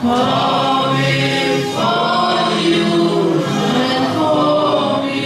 coming for you and for me.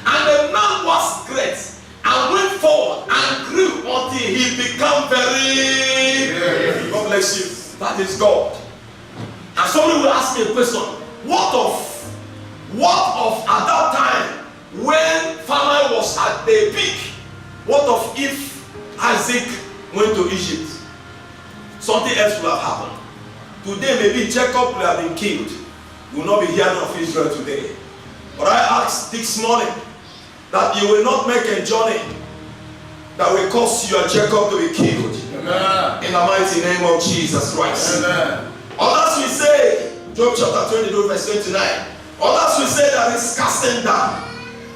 And the man was great and went forward and grew until he became very. God bless you. That is God. And somebody will ask me a question. What of at that time when famine was at the peak? What of if Isaac went to Egypt? Something else would have happened. Today maybe Jacob would have been killed. We will not be hearing of Israel today. But I asked this morning that you will not make a journey that will cause your Jacob to be killed. Amen. In the mighty name of Jesus Christ. Amen. Others will say, Job chapter 22 verse 29, others will say that it's casting down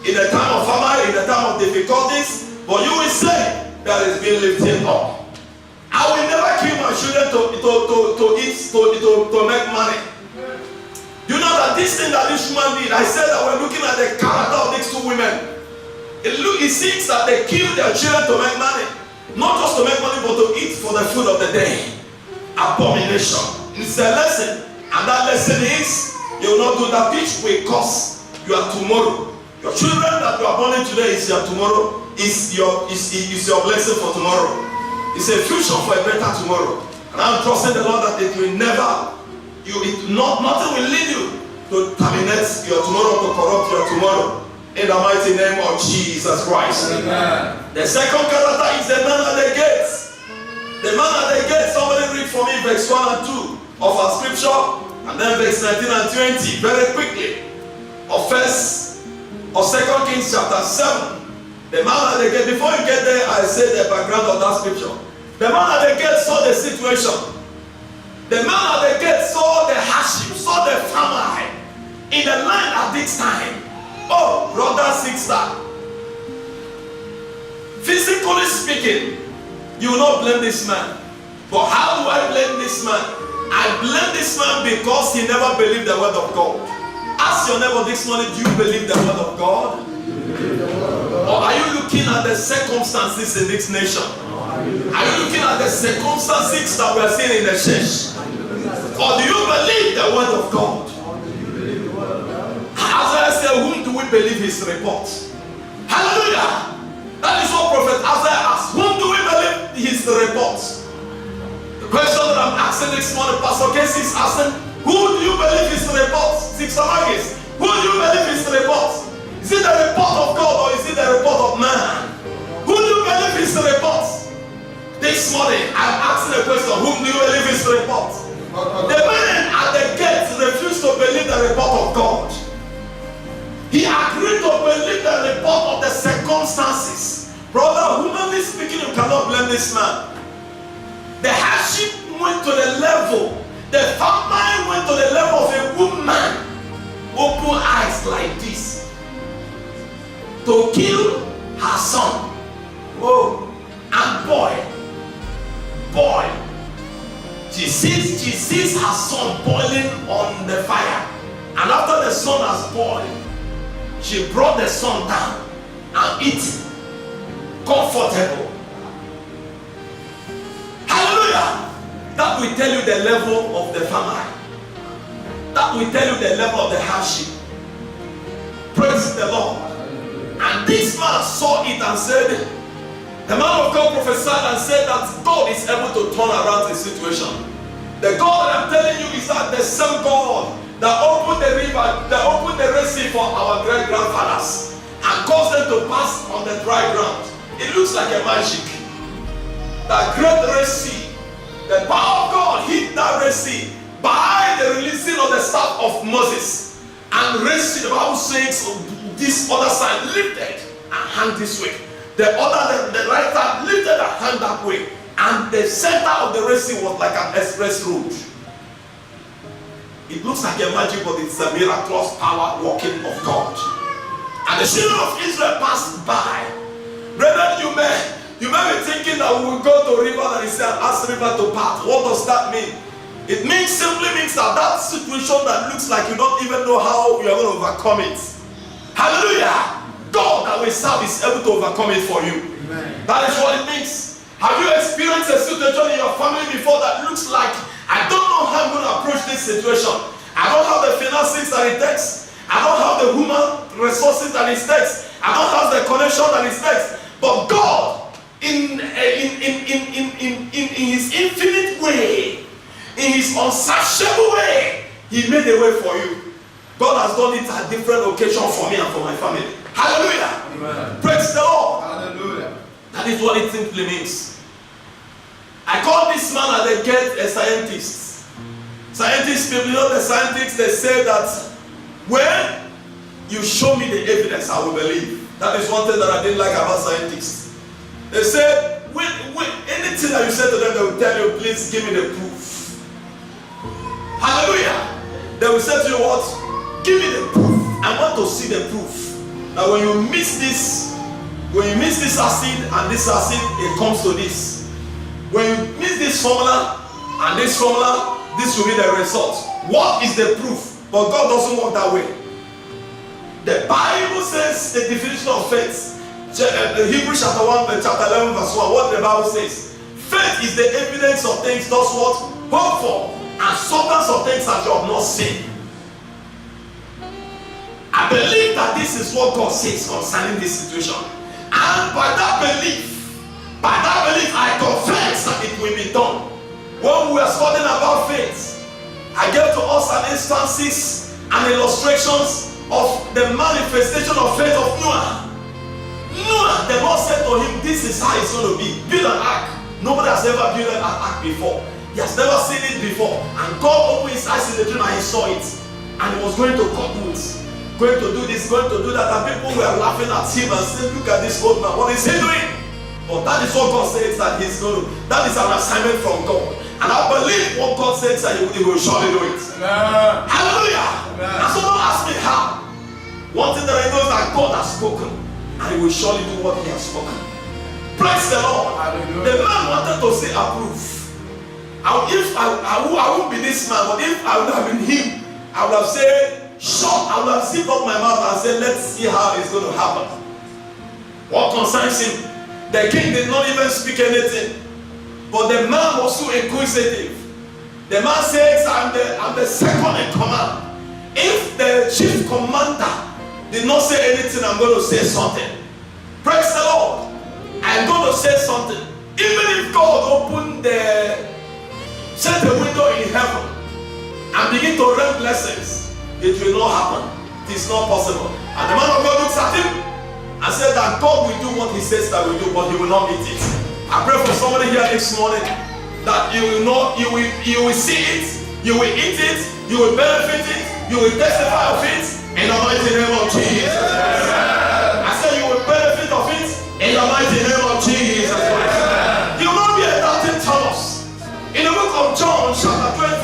in the time of famine, in the time of difficulties, but you will say that it's being lifted up. I will never kill my children to make money. You know that this thing that this woman did, I said that we're looking at the character of these two women. It seems that they killed their children to make money. Not just to make money, but to eat for the food of the day. Abomination. It's a lesson. And that lesson is, you will not do that which will cause your tomorrow. Your children that you are born in today is your tomorrow, is your blessing for tomorrow. It's a future for a better tomorrow. And I'm trusting the Lord that it will never, nothing will lead you to terminate your tomorrow, to corrupt your tomorrow. In the mighty name of Jesus Christ. Amen. The second character is the man at the gates. The man at the gates, somebody read for me verse 1 and 2 of our scripture, and then verse 19 and 20 very quickly. Of 2 Kings chapter 7. The man at the gate, before you get there, I say the background of that scripture. The man at the gate saw the situation. The man at the gate saw the hardship, saw the famine in the land at this time. Oh, brother, sister. Physically speaking, you will not blame this man. But how do I blame this man? I blame this man because he never believed the word of God. Ask your neighbor this morning, do you believe the word of God? Or are you looking at the circumstances in this nation? Are you looking at the circumstances that we are seeing in the church? Or do you believe the word of God? Isaiah said, whom do we believe his report? Hallelujah! That is what Prophet Isaiah asked. Whom do we believe his report? The question that I'm asking this morning, Pastor Casey is asking, who do you believe his report? Sister Magis, who do you believe his report? Is it the report of God or is it the report of man? Who do you believe his report? This morning, I'm asking a question, whom do you believe his report? The man at the gate refused to believe the report of God. He agreed to believe the report of the circumstances. Brother, humanly speaking, you cannot blame this man. The hardship went to the level, the famine went to the level of a woman, open eyes like this, to kill her son. Oh, and boy, she sees her son boiling on the fire. And after the son has boiled, she brought the son down and eating, comfortable. Hallelujah! That will tell you the level of the famine. That will tell you the level of the hardship. Praise the Lord. And this man saw it and said, the man of God prophesied and said that God is able to turn around the situation. The God I'm telling you is that the same God that opened the river, that opened the Red Sea for our great grandfathers and caused them to pass on the dry ground. It looks like a magic. That great Red Sea, the power of Red Sea by the releasing of the staff of Moses. And Red Sea, the Bible says, this other side lifted a hand this way. The right side lifted a hand that way. And the center of the Red Sea was like an express road. It looks like a magic, but it's a miraculous power working of God. And the children of Israel passed by. Brethren, you may be thinking that we will go to a river that is and ask the river to part. What does that mean? It simply means that situation that looks like you don't even know how you are going to overcome it. Hallelujah! God that we serve is able to overcome it for you. Amen. That is what it means. Have you experienced a situation in your family before that looks like, I don't know how I'm going to approach this situation. I don't have the finances that it takes. I don't have the human resources that it takes. I don't have the connection that it takes. But God, in His infinite way, in His unsearchable way, He made a way for you. God has done it at different occasions for me and for my family. Hallelujah. Amen. Praise the Lord. Hallelujah. That is what it simply means. I call this man at the gate a scientist. Scientists, people, the scientists, they say that when you show me the evidence, I will believe. That is one thing that I didn't like about scientists. They said, anything that you say to them, they will tell you, please give me the proof. Hallelujah. They will say to you what? Give me the proof. I want to see the proof. That when you mix this acid and this acid, it comes to this. When you mix this formula and this formula, this will be the result. What is the proof? But God doesn't work that way. The Bible says the definition of faith. Hebrews chapter 1, chapter 11, verse 1. What the Bible says? Faith is the evidence of things thus what? Hope for, and substance of things that you have not seen. I believe that this is what God says concerning this situation. And by that belief, I confess that it will be done. When we are studying about faith, I gave to us an instances and illustrations of the manifestation of faith of Noah. Noah, the Lord said to him, this is how it's going to be. Build an ark. Nobody has ever built an ark before. He has never seen it before. And God opened his eyes in the dream and he saw it. And he was going to cut wood. Going to do this, going to do that. And people were laughing at him and saying, look at this old man. What is he doing? But that is what God says that he's going to. That is an assignment from God. And I believe what God says that he will surely do it. Amen. Hallelujah. Amen. And so don't ask me how. One thing that I know is that God has spoken. And he will surely do what he has spoken. Praise the Lord. Hallelujah. The man wanted to say approve. I won't be this man, but if I would have been him, I would have said, sure, I would have zipped up my mouth and said, let's see how it's going to happen. What concerns him? The king did not even speak anything. But the man was so inquisitive. The man says, I'm the second in command. If the chief commander did not say anything, I'm going to say something. Praise the Lord. I'm going to say something. Even if God set a window in heaven and begin to rain blessings, it will not happen. It is not possible. And the man of God looks at him and said that God will do what he says that will do, but he will not meet it. I pray for somebody here this morning that you will see it, you will eat it, you will benefit it, you will testify of it in the mighty name of Jesus. I said you will benefit of it in the mighty name of Jesus Christ. You will not be a doubting Thomas. In the book of John, chapter 20,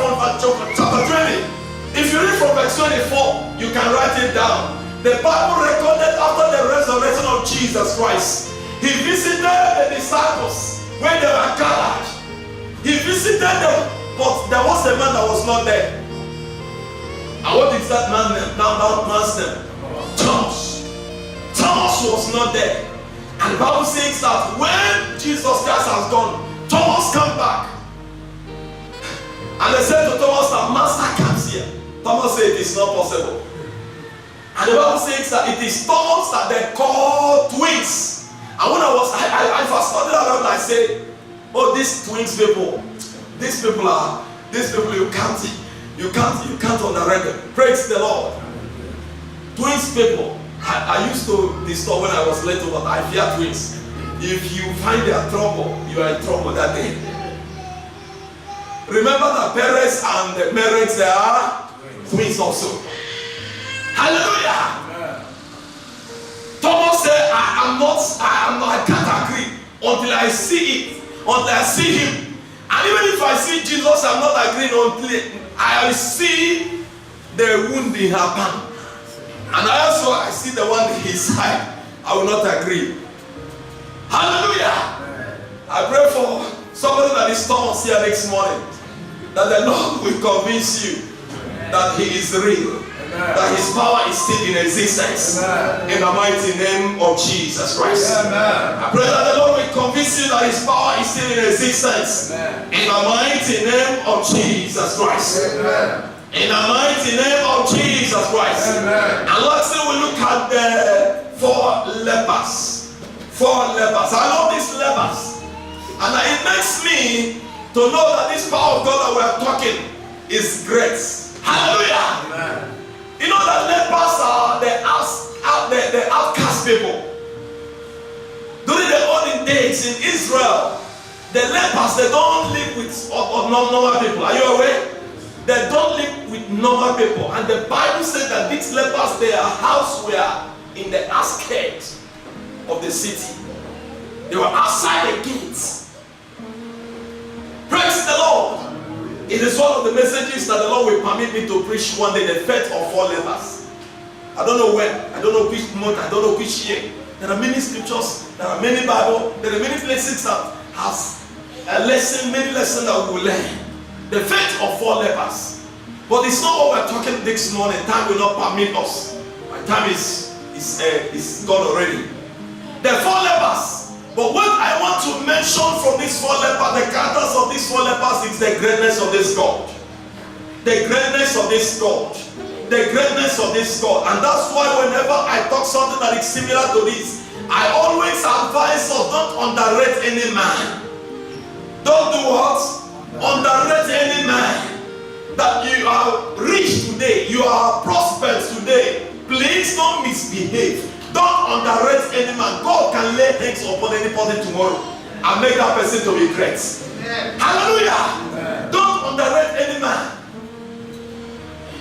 if you read from verse 24, you can write it down. The Bible recorded after the resurrection of Jesus Christ, he visited the disciples when they were gathered. He visited them, but there was a man that was not there. And what is that man's name? Thomas. Thomas was not there. And the Bible says that when Jesus Christ has gone, Thomas came back. And they said to Thomas that Master comes here. Thomas said it is not possible. And the Bible says that it is Thomas that they call twins. And when I first studied around, I said, oh, these twins people, these people you can't underrate them. Praise the Lord. Twins people. I used to disturb when I was little, but I fear twins. If you find their trouble, you are in trouble that day. Remember that Perez and Meretz, they are twins also. Hallelujah. Thomas said, I can't agree until I see it, until I see him. And even if I see Jesus, I'm not agreeing until I see the wound in her palm. And I see the one in his side. I will not agree. Hallelujah. I pray for somebody that is Thomas here next morning, that the Lord will convince you that he is real, that his power is still in existence. In the mighty name of Jesus Christ. I pray that the Lord will convince you that his power is still in existence. In the mighty name of Jesus Christ. In the mighty name of Jesus Christ. And lastly, we look at the 4 lepers. 4 lepers. I love these lepers. And it makes me to know that this power of God that we are talking is great. Hallelujah. Amen. You know that lepers are the outcast people. During the olden days in Israel, the lepers, they don't live with normal people. Are you aware? They don't live with normal people. And the Bible said that these lepers, their house were in the outskirts of the city. They were outside the gates. Praise the Lord. It is one of the messages that the Lord will permit me to preach one day, the fate of 4 lepers. I don't know when, I don't know which month, I don't know which year. There are many scriptures, there are many Bible, there are many places that has a lesson, many lessons that we will learn. The fate of 4 lepers. But it's not what we're talking this morning. Time will not permit us. My time is gone already. The 4 lepers. But what I want to mention from these 4 lepers, the characters of these 4 lepers, is the greatness of this God. The greatness of this God. The greatness of this God. And that's why whenever I talk something that is similar to this, I always advise us, don't underrate any man. Don't do what? Underrate any man. That you are rich today, you are prosperous today. Please don't misbehave. Don't underrate any man. God can lay hands upon anybody tomorrow and make that person to be great. Amen. Hallelujah. Amen. Don't underrate any man.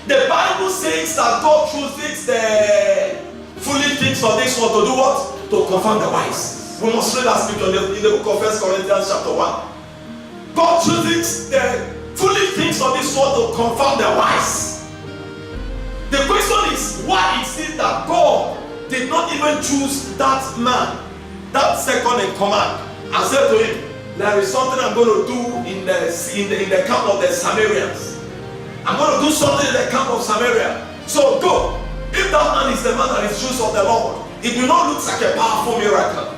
The Bible says that God chooses the foolish things of this world to do what? To confound the wise. We must read that scripture in the book of 1 Corinthians chapter 1. God chooses the foolish things of this world to confound the wise. The question is, why is it that God did not even choose that man, that second in command, and said to him, there is something I'm going to do in the camp of the Samaritans. I'm going to do something in the camp of Samaria. So go. If that man is the man that is chosen of the Lord, it will not look like a powerful miracle.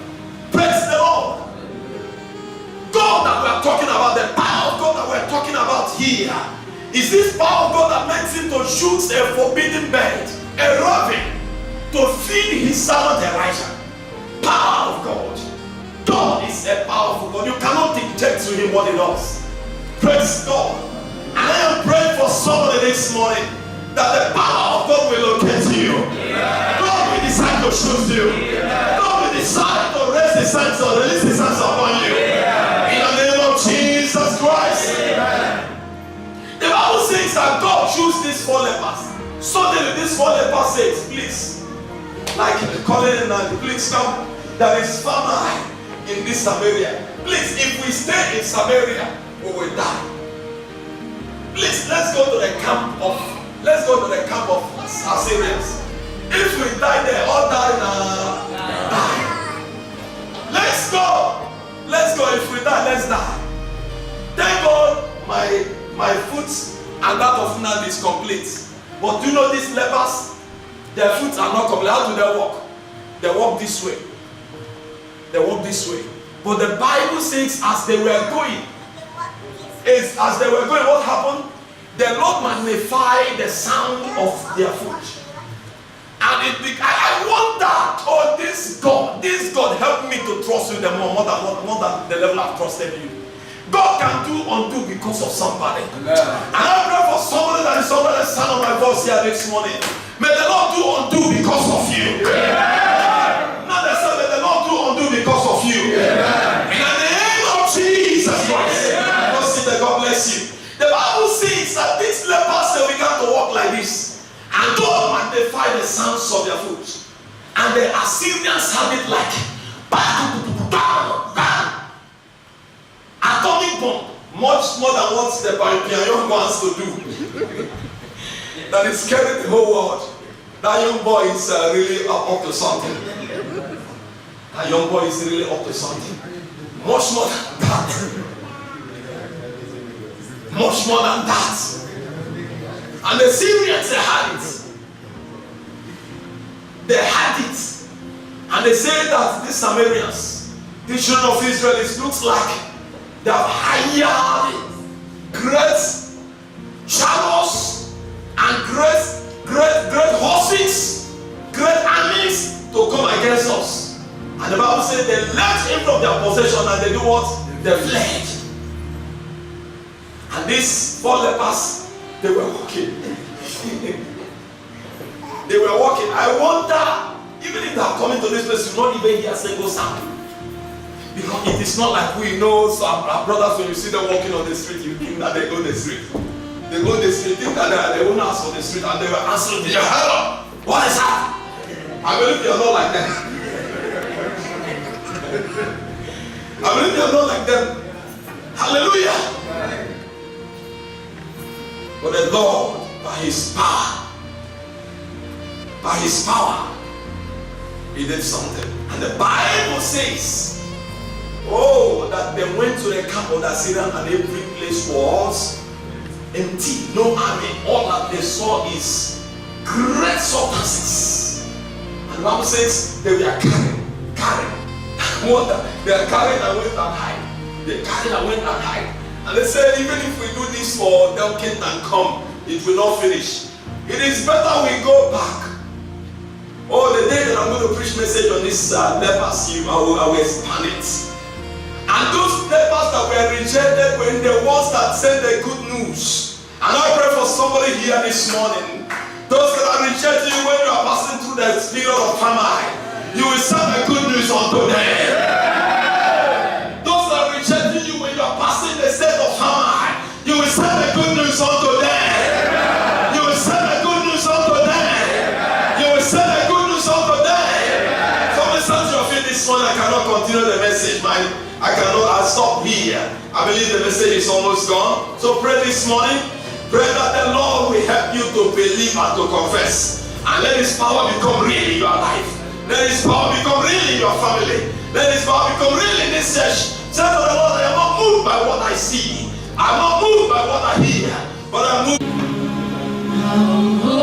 Praise the Lord. God that we are talking about, the power of God that we are talking about here, is this power of God that makes him to shoot a forbidden bird, a raven, to feed his servant Elijah. Power of God. God is a powerful God. You cannot dictate to him what he does. Praise God. And I am praying for somebody this morning that the power of God will locate you. Yeah. God will decide to choose you. Yeah. God will decide to raise his hands or release his hands upon you. Yeah. In the name of Jesus Christ. Yeah. The Bible says that God chose these 4 lepers. Suddenly these 4 lepers says, please, like Colin and please come. There is famine in this Samaria. Please, if we stay in Samaria, we will die. Please, let's go to the camp of Assyrians. If we die there, all die. Let's go. If we die, let's die. Thank God, my foot and that of Nan is complete. But do you know these lepers? Their feet are not complete. How do they walk? They walk this way. But the Bible says as they were going, what happened? The Lord magnified the sound of their foot. And I wonder, this God help me to trust you more than the level I've trusted you. God can undo because of somebody. Amen. And I pray for somebody that is under the sound of my voice here this morning. May the Lord undo because of you. Amen. Now they say, may the Lord undo because of you. Amen. In the name of Jesus Christ. God bless you. Bible says we got to walk like this. And God magnified the sounds of their foot. And the Assyrians had it like atomic bomb, much more than what the Pyongyang wants to do. That is scaring the whole world. That young boy is really up to something. That young boy is really up to something. Much more than that. Much more than that. And the Syrians, they had it. They had it. And they say that these Samaritans, the children of Israel, it looks like they have hired great chariots and great horses, great armies to come against us. And the Bible says they left him from their possession and they do what? They fled. And these 4 lepers, they were walking. They were walking. I wonder, even if they are coming to this place, you will not even hear a single sound. Because it is not like we know some our brothers, when you see them walking on the street, you think that they go the street. They go the street, think that they are the owners of the street, and they were answering to your hello. What is that? I believe they are not like them. I believe they are not like them. Hallelujah. But the Lord, by his power, he did something. And the Bible says, that they went to the camp of the Assyrian and every place was empty, no army. All that they saw is great substances. And the Bible says they were carrying water. They are carrying and went and hide. They carried and went and hide. And they said, even if we do this for them and come, it will not finish. It is better we go back. The day that I'm going to preach message on this lepers, I will expand it. And those lepers that were rejected were the ones that sent the good news. And I pray for somebody here this morning. Those that are rejecting you when you are passing through the period of famine, you will send the good news unto them. Those that are rejecting you when you are passing the state of famine, you will send the good news unto them. You will send the good news unto them. You will send the good news unto them. Somebody stand to your feet this morning. I cannot continue the message, man. I'll stop here. I believe the message is almost gone. So pray this morning. Pray that the Lord will help you to believe and to confess. And let his power become real in your life. Let his power become real in your family. Let his power become real in this church. Say to the Lord, I am not moved by what I see. I am not moved by what I hear. But I am moved.